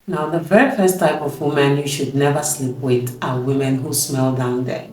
Now, the very first type of women you should never sleep with are women who smell down there.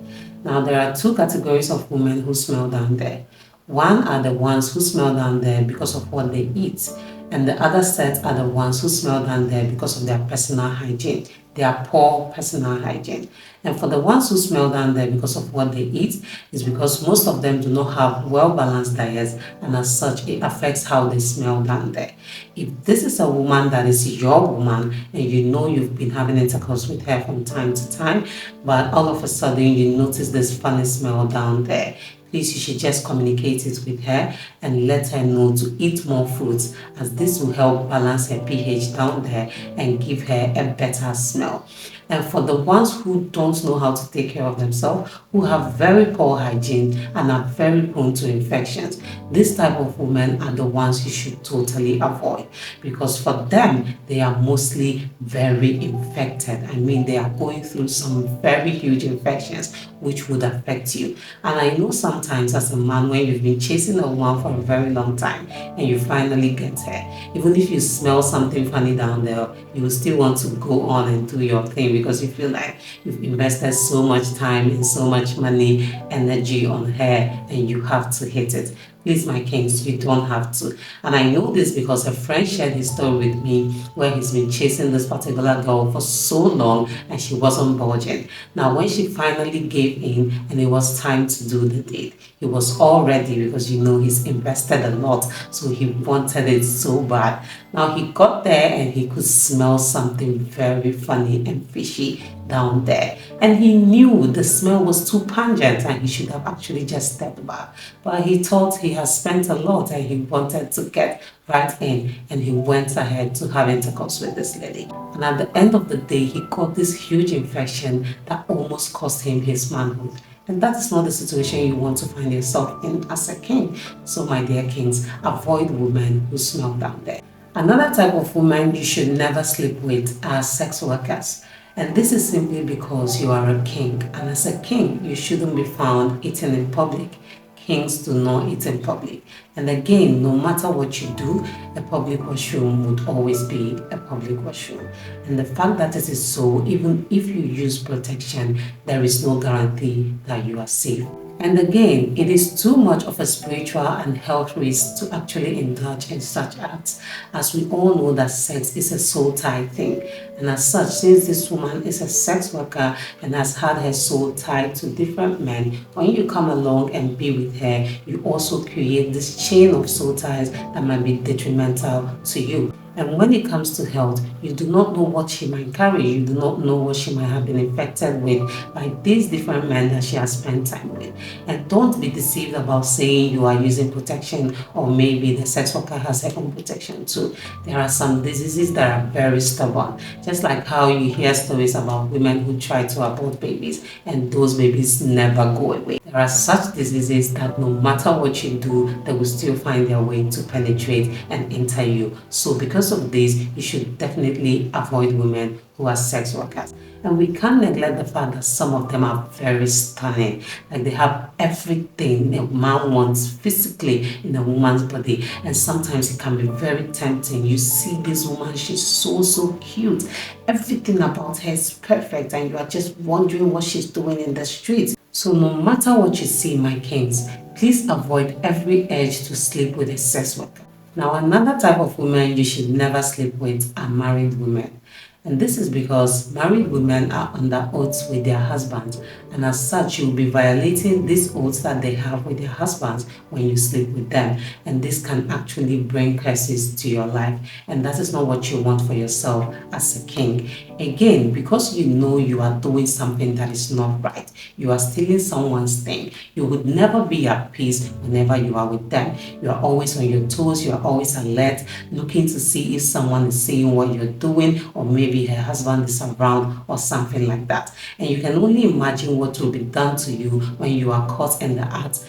Now, there are two categories of women who smell down there. One are the ones who smell down there because of what they eat, and the other set are the ones who smell down there because of their personal hygiene, their poor personal hygiene. And for the ones who smell down there because of what they eat, is because most of them do not have well-balanced diets, and as such, it affects how they smell down there. If this is a woman that is your woman and you know you've been having intercourse with her from time to time, but all of a sudden you notice this funny smell down there, please, you should just communicate it with her and let her know to eat more fruits, as this will help balance her pH down there and give her a better smell. And for the ones who don't know how to take care of themselves, who have very poor hygiene and are very prone to infections, this type of women are the ones you should totally avoid, because for them, they are mostly very infected. I mean, they are going through some very huge infections which would affect you. And I know sometimes as a man, when you've been chasing a woman for a very long time and you finally get her, even if you smell something funny down there, you will still want to go on and do your thing, because you feel like you've invested so much time and so much money, energy on her, and you have to hit it. Please, my kings, you don't have to. And I know this because a friend shared his story with me where he's been chasing this particular girl for so long and she wasn't budging. Now, when she finally gave in and it was time to do the date, he was all ready because he's invested a lot, so he wanted it so bad. Now, he got there and he could smell something very funny and fishy down there, and he knew the smell was too pungent and he should have actually just stepped back, but he thought he had spent a lot and he wanted to get right in, and he went ahead to have intercourse with this lady. And at the end of the day, he got this huge infection that almost cost him his manhood. And that is not the situation you want to find yourself in as a king. So my dear kings, avoid women who smell down there. Another type of woman you should never sleep with are sex workers. And this is simply because you are a king, and as a king, you shouldn't be found eating in public. Kings do not eat in public. And again, no matter what you do, a public washroom would always be a public washroom. And the fact that it is so, even if you use protection, there is no guarantee that you are safe. And again, it is too much of a spiritual and health risk to actually indulge in such acts, as we all know that sex is a soul tie thing. And as such, since this woman is a sex worker and has had her soul tied to different men, when you come along and be with her, you also create this chain of soul ties that might be detrimental to you. And when it comes to health, you do not know what she might carry. You do not know what she might have been infected with by these different men that she has spent time with. And don't be deceived about saying you are using protection, or maybe the sex worker has her own protection too. There are some diseases that are very stubborn. Just like how you hear stories about women who try to abort babies and those babies never go away. There are such diseases that no matter what you do, they will still find their way to penetrate and enter you. So because of this, you should definitely avoid women who are sex workers. And we can't neglect the fact that some of them are very stunning. Like, they have everything a man wants physically in a woman's body. And sometimes it can be very tempting. You see this woman, she's so cute. Everything about her is perfect, and you are just wondering what she's doing in the streets. So no matter what you see, my kings, please avoid every urge to sleep with a sex worker. Now, another type of women you should never sleep with are married women. And this is because married women are under oaths with their husbands, and as such, you'll be violating these oaths that they have with their husbands when you sleep with them. And this can actually bring curses to your life, and that is not what you want for yourself as a king. Again, because you know you are doing something that is not right, you are stealing someone's thing, you would never be at peace whenever you are with them. You are always on your toes, you are always alert, looking to see if someone is seeing what you're doing, or maybe her husband is around or something like that. And you can only imagine what will be done to you when you are caught in the act,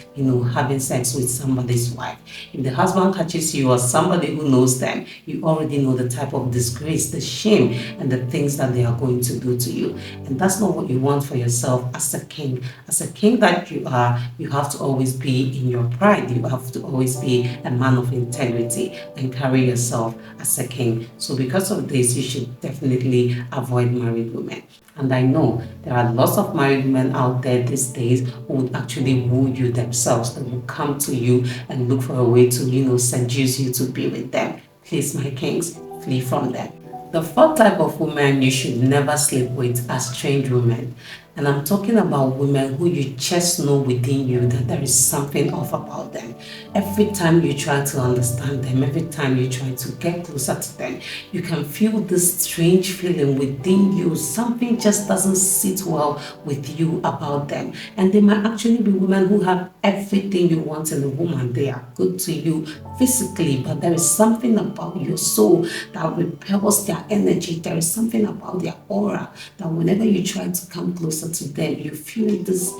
having sex with somebody's wife. If the husband catches you or somebody who knows them, you already know the type of disgrace, the shame, and the things things that they are going to do to you. And that's not what you want for yourself as a king. As a king that you are, you have to always be in your pride. You have to always be a man of integrity and carry yourself as a king. So because of this, you should definitely avoid married women. And I know there are lots of married women out there these days who would actually woo you themselves. They will come to you and look for a way to, seduce you to be with them. Please, my kings, flee from them. The fourth type of woman you should never sleep with are strange women. And I'm talking about women who you just know within you that there is something off about them. Every time you try to understand them, every time you try to get closer to them, you can feel this strange feeling within you. Something just doesn't sit well with you about them. And they might actually be women who have everything you want in a woman. They are good to you physically, but there is something about your soul that repels their energy. There is something about their aura that whenever you try to come closer to them, you feel this,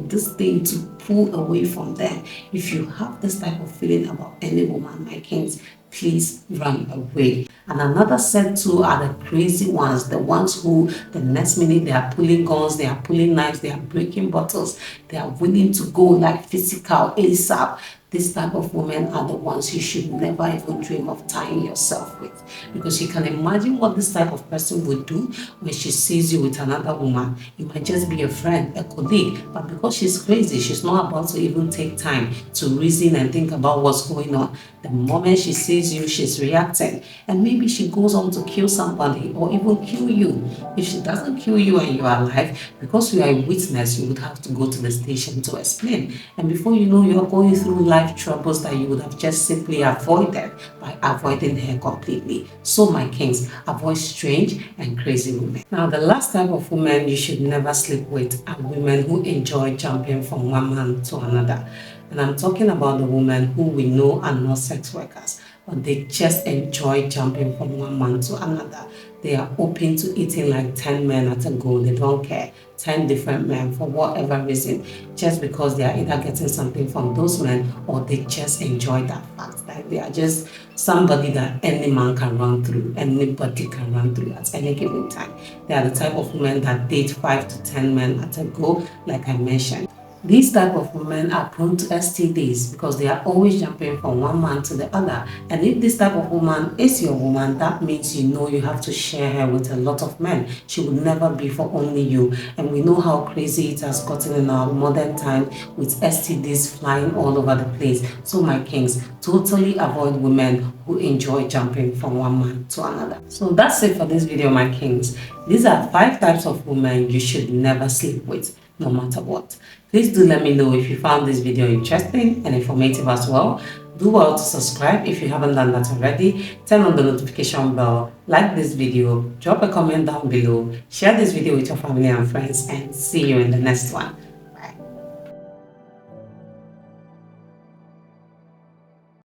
this thing to pull away from them. If you have this type of feeling about any woman, my kings, please run away. And another set too are the crazy ones, the ones who the next minute they are pulling guns, they are pulling knives, they are breaking bottles, they are willing to go like physical ASAP. This type of women are the ones you should never even dream of tying yourself with, because you can imagine what this type of person would do when she sees you with another woman. You might just be a friend, a colleague, but because she's crazy, she's not about to even take time to reason and think about what's going on. The moment she sees you, she's reacting, and maybe she goes on to kill somebody or even kill you. If she doesn't kill you and you are alive, because you are a witness, you would have to go to the station to explain, and before you know, you're going through life troubles that you would have just simply avoided by avoiding her completely. So my kings, avoid strange and crazy women. Now, the last type of women you should never sleep with are women who enjoy jumping from one man to another. And I'm talking about the women who we know are not sex workers, but they just enjoy jumping from one man to another. They are open to eating like 10 men at a go. They don't care. 10 different men for whatever reason, just because they are either getting something from those men or they just enjoy that fact that they are just somebody that any man can run through, anybody can run through at any given time. They are the type of women that date 5 to 10 men at a go, like I mentioned. These type of women are prone to STDs because they are always jumping from one man to the other. And if this type of woman is your woman, that means you know you have to share her with a lot of men. She would never be for only you. And we know how crazy it has gotten in our modern time with STDs flying all over the place. So my kings, totally avoid women who enjoy jumping from one man to another. So that's it for this video, my kings. These are 5 types of women you should never sleep with, no matter what. Please do let me know if you found this video interesting and informative as well. Do well to subscribe if you haven't done that already. Turn on the notification bell, like this video, drop a comment down below, share this video with your family and friends, and see you in the next one.